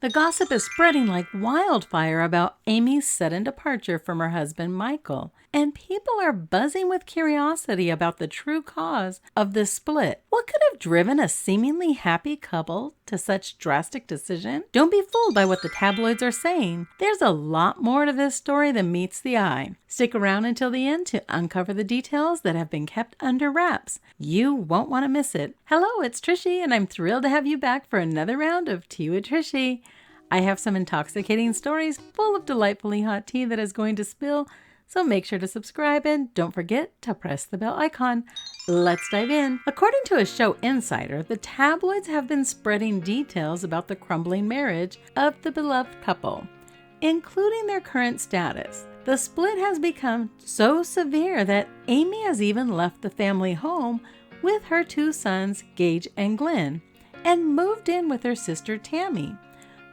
The gossip is spreading like wildfire about Amy's sudden departure from her husband Michael, and people are buzzing with curiosity about the true cause of this split. What could have driven a seemingly happy couple to such drastic decision? Don't be fooled by what the tabloids are saying. There's a lot more to this story than meets the eye. Stick around until the end to uncover the details that have been kept under wraps. You won't want to miss it. Hello, it's Trishy, and I'm thrilled to have you back for another round of Tea with Trishy. I have some intoxicating stories full of delightfully hot tea that is going to spill, so make sure to subscribe and don't forget to press the bell icon. Let's dive in. According to a show insider, the tabloids have been spreading details about the crumbling marriage of the beloved couple, including their current status. The split has become so severe that Amy has even left the family home with her two sons, Gage and Glenn, and moved in with her sister Tammy,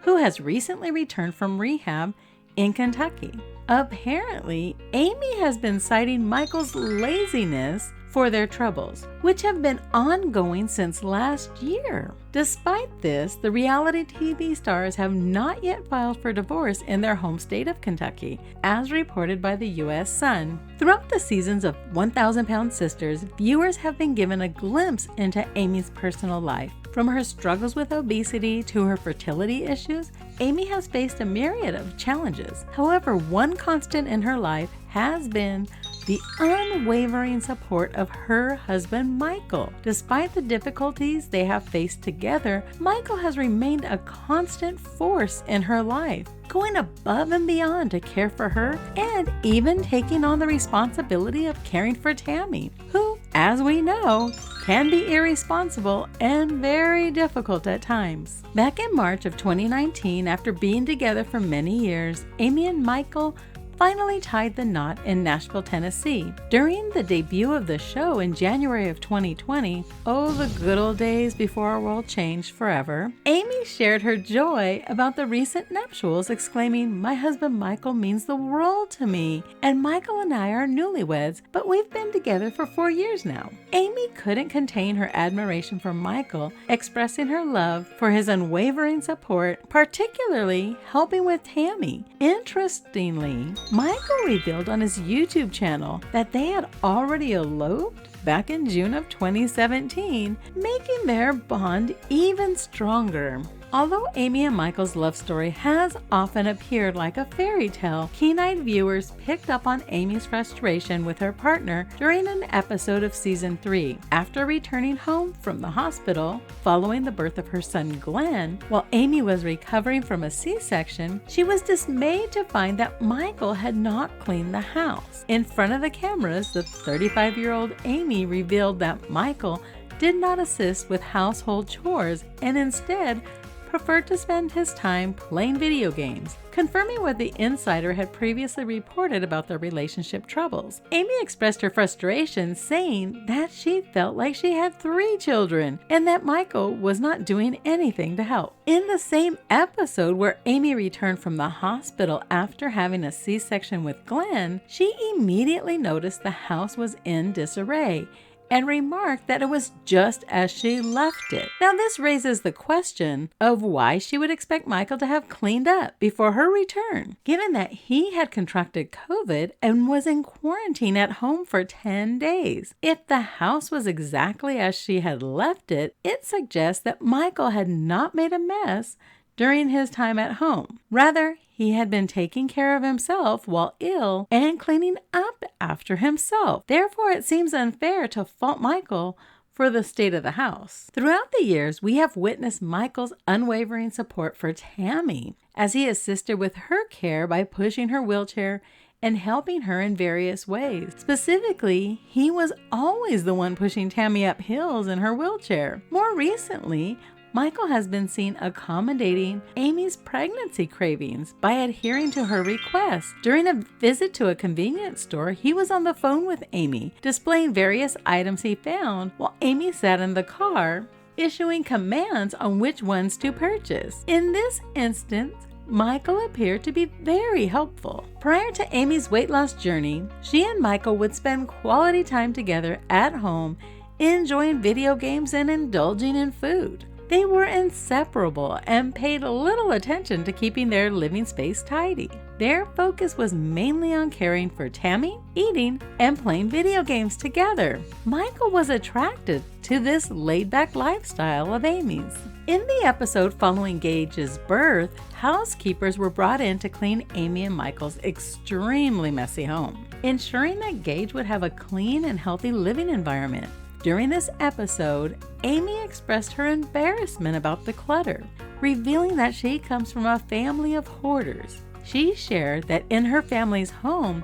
who has recently returned from rehab in Kentucky. Apparently, Amy has been citing Michael's laziness for their troubles, which have been ongoing since last year. Despite this, the reality TV stars have not yet filed for divorce in their home state of Kentucky, as reported by the U.S. Sun. Throughout the seasons of 1,000-Pound Sisters, viewers have been given a glimpse into Amy's personal life. From her struggles with obesity to her fertility issues, Amy has faced a myriad of challenges. However, one constant in her life has been the unwavering support of her husband Michael. Despite the difficulties they have faced together, Michael has remained a constant force in her life, going above and beyond to care for her and even taking on the responsibility of caring for Tammy, who, as we know, can be irresponsible and very difficult at times. Back in March of 2019, after being together for many years, Amy and Michael finally tied the knot in Nashville, Tennessee. During the debut of the show in January of 2020, oh, the good old days before our world changed forever, Amy shared her joy about the recent nuptials, exclaiming, "My husband Michael means the world to me, and Michael and I are newlyweds, but we've been together for 4 years now." Amy couldn't contain her admiration for Michael, expressing her love for his unwavering support, particularly helping with Tammy. Interestingly, Michael revealed on his YouTube channel that they had already eloped back in June of 2017, making their bond even stronger. Although Amy and Michael's love story has often appeared like a fairy tale, keen-eyed viewers picked up on Amy's frustration with her partner during an episode of season 3. After returning home from the hospital following the birth of her son Glenn, while Amy was recovering from a C-section, she was dismayed to find that Michael had not cleaned the house. In front of the cameras, the 35-year-old Amy revealed that Michael did not assist with household chores and instead preferred to spend his time playing video games, confirming what the insider had previously reported about their relationship troubles. Amy expressed her frustration, saying that she felt like she had 3 children and that Michael was not doing anything to help. In the same episode where Amy returned from the hospital after having a C-section with Glenn, she immediately noticed the house was in disarray and remarked that it was just as she left it. Now, this raises the question of why she would expect Michael to have cleaned up before her return, given that he had contracted COVID and was in quarantine at home for 10 days. If the house was exactly as she had left it, it suggests that Michael had not made a mess during his time at home. Rather, he had been taking care of himself while ill and cleaning up after himself. Therefore, it seems unfair to fault Michael for the state of the house. Throughout the years, we have witnessed Michael's unwavering support for Tammy, as he assisted with her care by pushing her wheelchair and helping her in various ways. Specifically, he was always the one pushing Tammy up hills in her wheelchair. More recently, Michael has been seen accommodating Amy's pregnancy cravings by adhering to her requests. During a visit to a convenience store, he was on the phone with Amy, displaying various items he found while Amy sat in the car, issuing commands on which ones to purchase. In this instance, Michael appeared to be very helpful. Prior to Amy's weight loss journey, she and Michael would spend quality time together at home, enjoying video games and indulging in food. They were inseparable and paid little attention to keeping their living space tidy. Their focus was mainly on caring for Tammy, eating, and playing video games together. Michael was attracted to this laid-back lifestyle of Amy's. In the episode following Gage's birth, housekeepers were brought in to clean Amy and Michael's extremely messy home, ensuring that Gage would have a clean and healthy living environment. During this episode, Amy expressed her embarrassment about the clutter, revealing that she comes from a family of hoarders. She shared that in her family's home,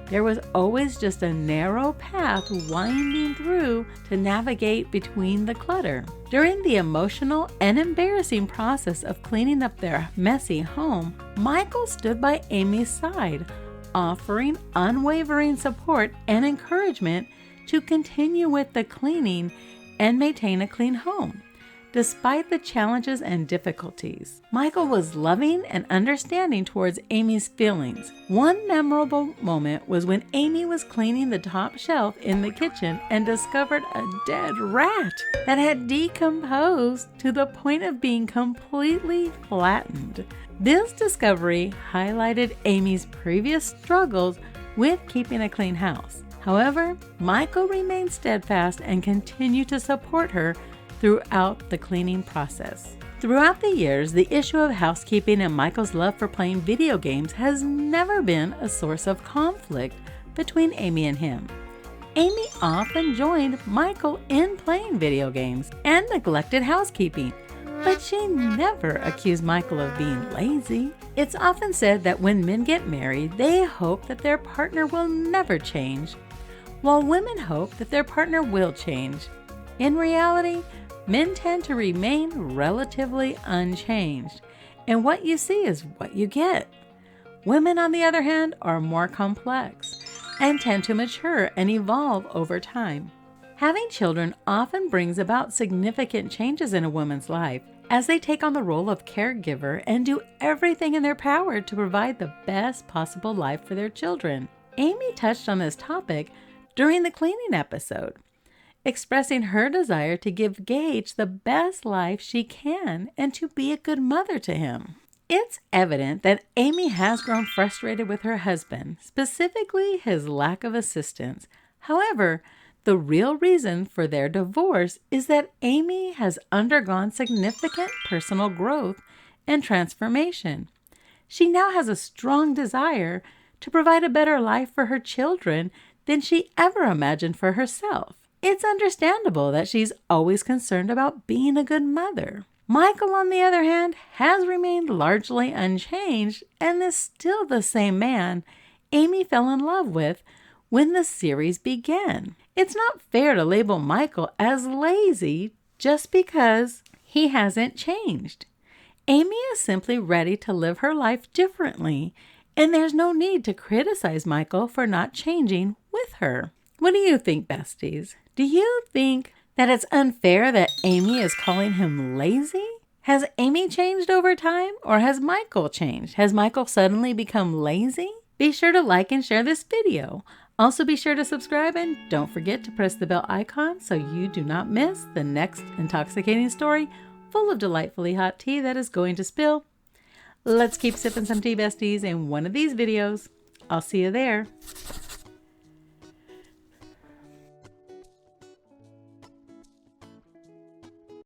there was always just a narrow path winding through to navigate between the clutter. During the emotional and embarrassing process of cleaning up their messy home, Michael stood by Amy's side, offering unwavering support and encouragement to continue with the cleaning and maintain a clean home. Despite the challenges and difficulties, Michael was loving and understanding towards Amy's feelings. One memorable moment was when Amy was cleaning the top shelf in the kitchen and discovered a dead rat that had decomposed to the point of being completely flattened. This discovery highlighted Amy's previous struggles with keeping a clean house. However, Michael remained steadfast and continued to support her throughout the cleaning process. Throughout the years, the issue of housekeeping and Michael's love for playing video games has never been a source of conflict between Amy and him. Amy often joined Michael in playing video games and neglected housekeeping, but she never accused Michael of being lazy. It's often said that when men get married, they hope that their partner will never change, while women hope that their partner will change. In reality, men tend to remain relatively unchanged, and what you see is what you get. Women, on the other hand, are more complex and tend to mature and evolve over time. Having children often brings about significant changes in a woman's life as they take on the role of caregiver and do everything in their power to provide the best possible life for their children. Amy touched on this topic during the cleaning episode, expressing her desire to give Gage the best life she can and to be a good mother to him. It's evident that Amy has grown frustrated with her husband, specifically his lack of assistance. However, the real reason for their divorce is that Amy has undergone significant personal growth and transformation. She now has a strong desire to provide a better life for her children than she ever imagined for herself. It's understandable that she's always concerned about being a good mother. Michael, on the other hand, has remained largely unchanged and is still the same man Amy fell in love with when the series began. It's not fair to label Michael as lazy just because he hasn't changed. Amy is simply ready to live her life differently, and there's no need to criticize Michael for not changing with her. What do you think, besties? Do you think that it's unfair that Amy is calling him lazy? Has Amy changed over time, or has Michael changed? Has Michael suddenly become lazy? Be sure to like and share this video. Also be sure to subscribe and don't forget to press the bell icon so you do not miss the next intoxicating story full of delightfully hot tea that is going to spill. Let's keep sipping some tea, besties, in one of these videos. I'll see you there.